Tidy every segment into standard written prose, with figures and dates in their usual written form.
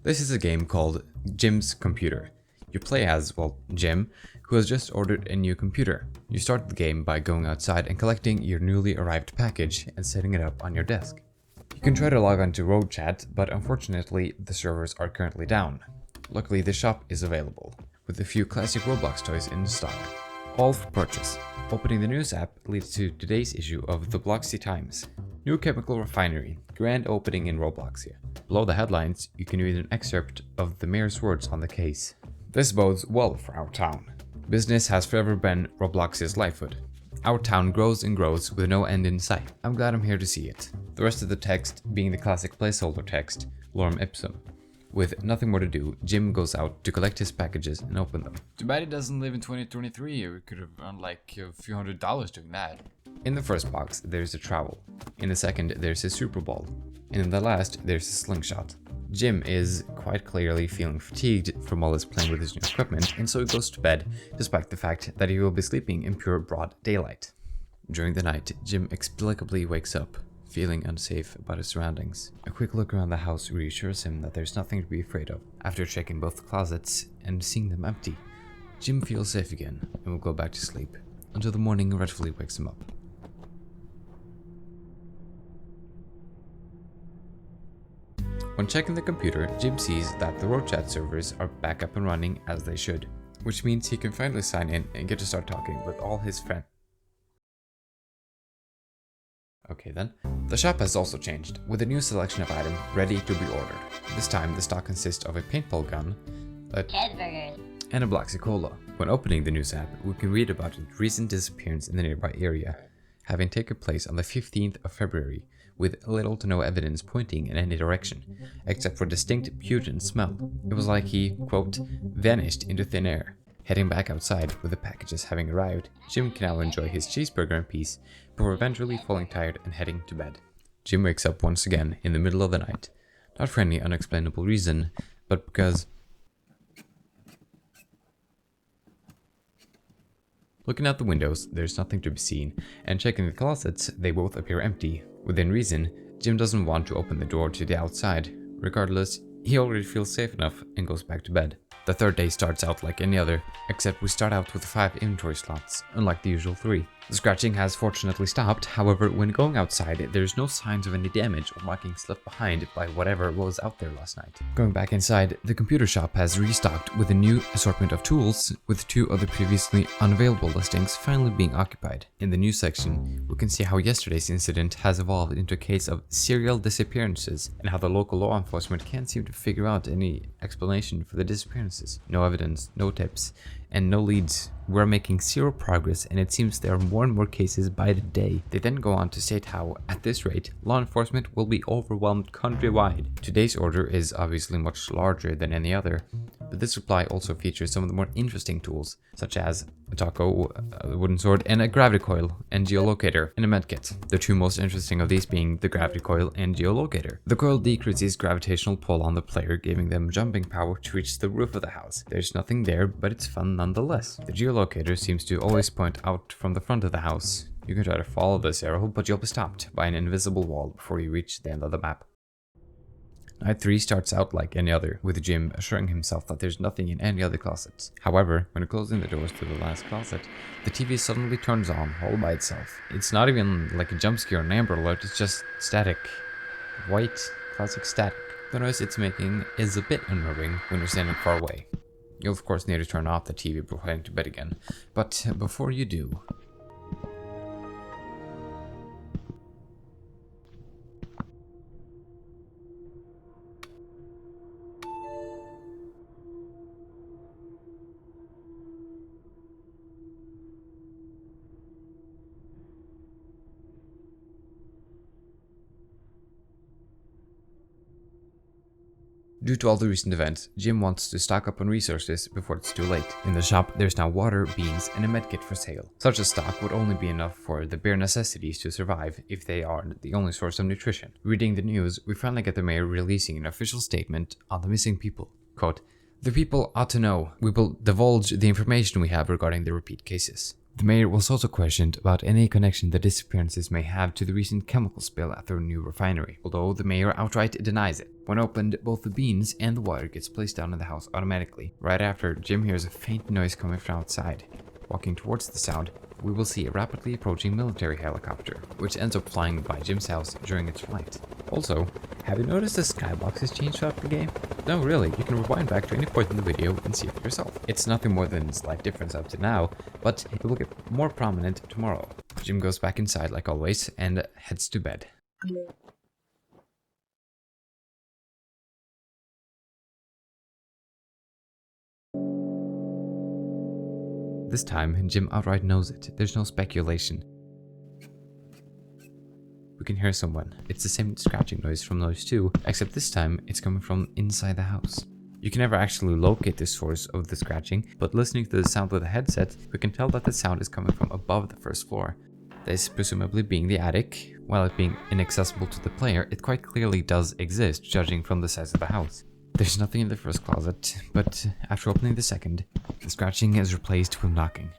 This is a game called Jim's Computer. You play as, well, Jim, who has just ordered a new computer. You start the game by going outside and collecting your newly arrived package and setting it up on your desk. You can try to log on to grugchamp, but unfortunately the servers are currently down. Luckily the shop is available, with a few classic Roblox toys in stock, all for purchase. Opening the news app leads to today's issue of the Bloxy Times. New chemical refinery, grand opening in Robloxia. Below the headlines, you can read an excerpt of the mayor's words on the case. This bodes well for our town. Business has forever been Robloxia's lifeblood. Our town grows and grows with no end in sight. I'm glad I'm here to see it. The rest of the text being the classic placeholder text, lorem ipsum. With nothing more to do, Jim goes out to collect his packages and open them. Too bad he doesn't live in 2023, we could have earned like a few $100s doing that. In the first box, there's a trowel. In the second, there's a super ball. And in the last, there's a slingshot. Jim is quite clearly feeling fatigued from all his playing with his new equipment, and so he goes to bed, despite the fact that he will be sleeping in pure broad daylight. During the night, Jim inexplicably wakes up, feeling unsafe about his surroundings. A quick look around the house reassures him that there's nothing to be afraid of. After checking both the closets and seeing them empty, Jim feels safe again and will go back to sleep, until the morning regretfully wakes him up. When checking the computer, Jim sees that the RoChat servers are back up and running as they should, which means he can finally sign in and get to start talking with all his friends. Okay then. The shop has also changed, with a new selection of items ready to be ordered. This time the stock consists of a paintball gun, a cheeseburger, and a Bloxy Cola. When opening the news app, we can read about a recent disappearance in the nearby area, having taken place on the 15th of February, with little to no evidence pointing in any direction, except for distinct pungent smell. It was like he, quote, vanished into thin air. Heading back outside with the packages having arrived, Jim can now enjoy his cheeseburger in peace before eventually falling tired and heading to bed. Jim wakes up once again in the middle of the night, not for any unexplainable reason, but because... Looking out the windows, there's nothing to be seen, and checking the closets, they both appear empty. Within reason, Jim doesn't want to open the door to the outside. Regardless, he already feels safe enough and goes back to bed. The third day starts out like any other, except we start out with 5 inventory slots, unlike the usual 3. The scratching has fortunately stopped, however, when going outside, there's no signs of any damage or markings left behind by whatever was out there last night. Going back inside, the computer shop has restocked with a new assortment of tools, with 2 of the previously unavailable listings finally being occupied. In the news section, we can see how yesterday's incident has evolved into a case of serial disappearances, and how the local law enforcement can't seem to figure out any explanation for the disappearances. No evidence, no tips, and no leads. We're making 0 progress, and it seems there are more and more cases by the day. They then go on to state how, at this rate, law enforcement will be overwhelmed countrywide. Today's order is obviously much larger than any other, but this supply also features some of the more interesting tools, such as a taco, a wooden sword, and a gravity coil, and geolocator, and a medkit. The 2 most interesting of these being the gravity coil and geolocator. The coil decreases gravitational pull on the player, giving them jumping power to reach the roof of the house. There's nothing there, but it's fun nonetheless. The geolocator seems to always point out from the front of the house. You can try to follow this arrow, but you'll be stopped by an invisible wall before you reach the end of the map. Night 3 starts out like any other, with Jim assuring himself that there's nothing in any other closets. However, when closing the doors to the last closet, the TV suddenly turns on all by itself. It's not even like a jump scare or an Amber Alert, it's just static. White, classic static. The noise it's making is a bit unnerving when you're standing far away. You'll of course need to turn off the TV before heading to bed again, but before you do... Due to all the recent events, Jim wants to stock up on resources before it's too late. In the shop, there's now water, beans, and a medkit for sale. Such a stock would only be enough for the bare necessities to survive if they are the only source of nutrition. Reading the news, we finally get the mayor releasing an official statement on the missing people. Quote, "The people ought to know. We will divulge the information we have regarding the repeat cases. The mayor was also questioned about any connection the disappearances may have to the recent chemical spill at their new refinery, although the mayor outright denies it. When opened, both the beans and the water gets placed down in the house automatically. Right after, Jim hears a faint noise coming from outside. Walking towards the sound, we will see a rapidly approaching military helicopter, which ends up flying by Jim's house during its flight. Also, have you noticed the skybox has changed throughout the game? No, really, you can rewind back to any point in the video and see it for yourself. It's nothing more than a slight difference up to now, but it will get more prominent tomorrow. Jim goes back inside like always and heads to bed. This time, Jim outright knows it. There's no speculation. We can hear someone. It's the same scratching noise from noise 2, except this time it's coming from inside the house. You can never actually locate the source of the scratching, but listening to the sound with the headset, we can tell that the sound is coming from above the first floor. This presumably being the attic. While it being inaccessible to the player, it quite clearly does exist, judging from the size of the house. There's nothing in the first closet, but after opening the second, the scratching is replaced with knocking.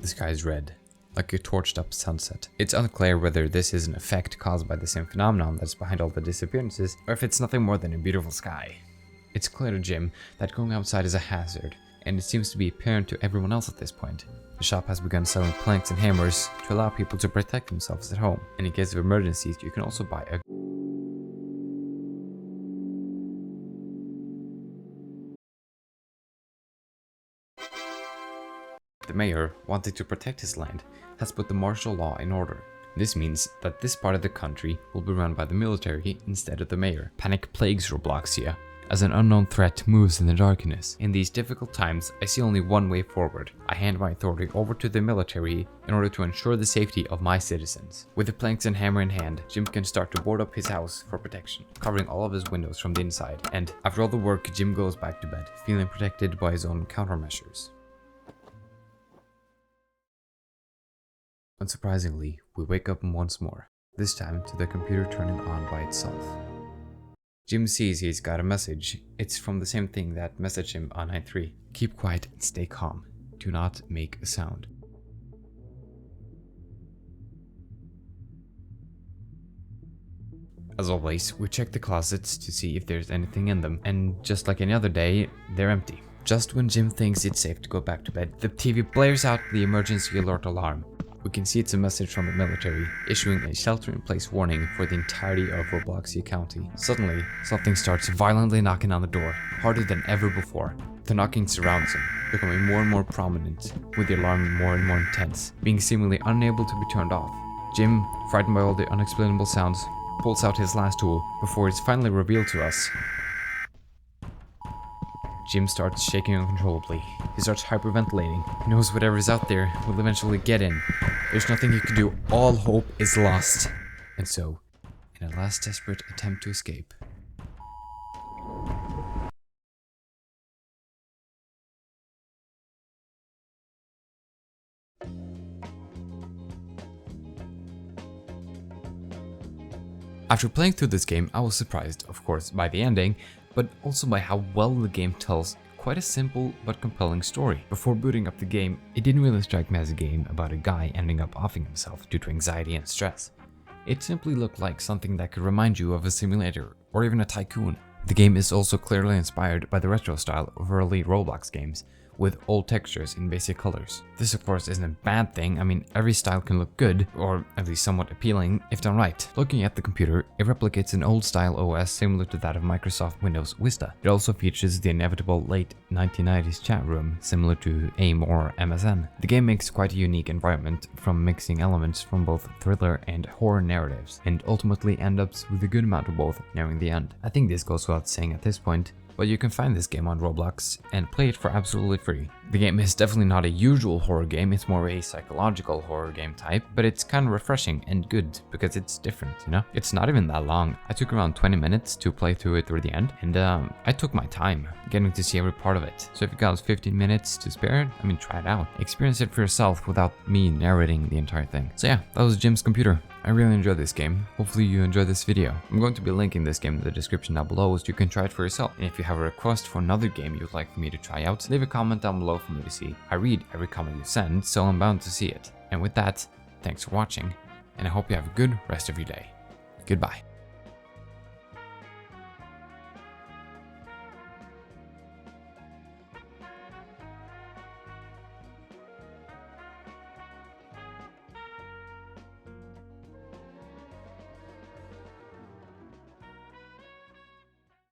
The sky is red, like a torched up sunset. It's unclear whether this is an effect caused by the same phenomenon that's behind all the disappearances, or if it's nothing more than a beautiful sky. It's clear to Jim that going outside is a hazard, and it seems to be apparent to everyone else at this point. The shop has begun selling planks and hammers to allow people to protect themselves at home, and in case of emergencies you can also buy a The mayor, wanting to protect his land, has put the martial law in order. This means that this part of the country will be run by the military instead of the mayor. Panic plagues Robloxia, as an unknown threat moves in the darkness. In these difficult times, I see only one way forward. I hand my authority over to the military in order to ensure the safety of my citizens. With the planks and hammer in hand, Jim can start to board up his house for protection, covering all of his windows from the inside. And after all the work, Jim goes back to bed, feeling protected by his own countermeasures. Unsurprisingly, we wake up once more, this time to the computer turning on by itself. Jim sees he's got a message. It's from the same thing that messaged him on night 3. Keep quiet and stay calm. Do not make a sound. As always, we check the closets to see if there's anything in them, and just like any other day, they're empty. Just when Jim thinks it's safe to go back to bed, the TV blares out the emergency alert alarm. We can see it's a message from the military, issuing a shelter-in-place warning for the entirety of Robloxia County. Suddenly, something starts violently knocking on the door, harder than ever before. The knocking surrounds him, becoming more and more prominent, with the alarm more and more intense, being seemingly unable to be turned off. Jim, frightened by all the unexplainable sounds, pulls out his last tool before it's finally revealed to us. Jim starts shaking uncontrollably. He starts hyperventilating. He knows whatever is out there will eventually get in. There's nothing he can do. All hope is lost. And so, in a last desperate attempt to escape, after playing through this game, I was surprised, of course, by the ending, but also by how well the game tells quite a simple but compelling story. Before booting up the game, it didn't really strike me as a game about a guy ending up offing himself due to anxiety and stress. It simply looked like something that could remind you of a simulator or even a tycoon. The game is also clearly inspired by the retro style of early Roblox games, with old textures in basic colors. This of course isn't a bad thing. I mean, every style can look good, or at least somewhat appealing, if done right. Looking at the computer, it replicates an old style OS similar to that of Microsoft Windows Vista. It also features the inevitable late 1990s chat room, similar to AIM or MSN. The game makes quite a unique environment from mixing elements from both thriller and horror narratives, and ultimately ends up with a good amount of both nearing the end. I think this goes without saying at this point, but you can find this game on Roblox and play it for absolutely free. The game is definitely not a usual horror game, it's more a psychological horror game type, but it's kind of refreshing and good because it's different, you know? It's not even that long. I took around 20 minutes to play through it through the end, and I took my time getting to see every part of it. So if you got 15 minutes to spare, I mean, try it out. Experience it for yourself without me narrating the entire thing. So yeah, that was Jim's computer. I really enjoyed this game. Hopefully you enjoyed this video. I'm going to be linking this game in the description down below so you can try it for yourself. And if you have a request for another game you'd like for me to try out, leave a comment down below for me to see. I read every comment you send, so I'm bound to see it. And with that, thanks for watching, and I hope you have a good rest of your day. Goodbye.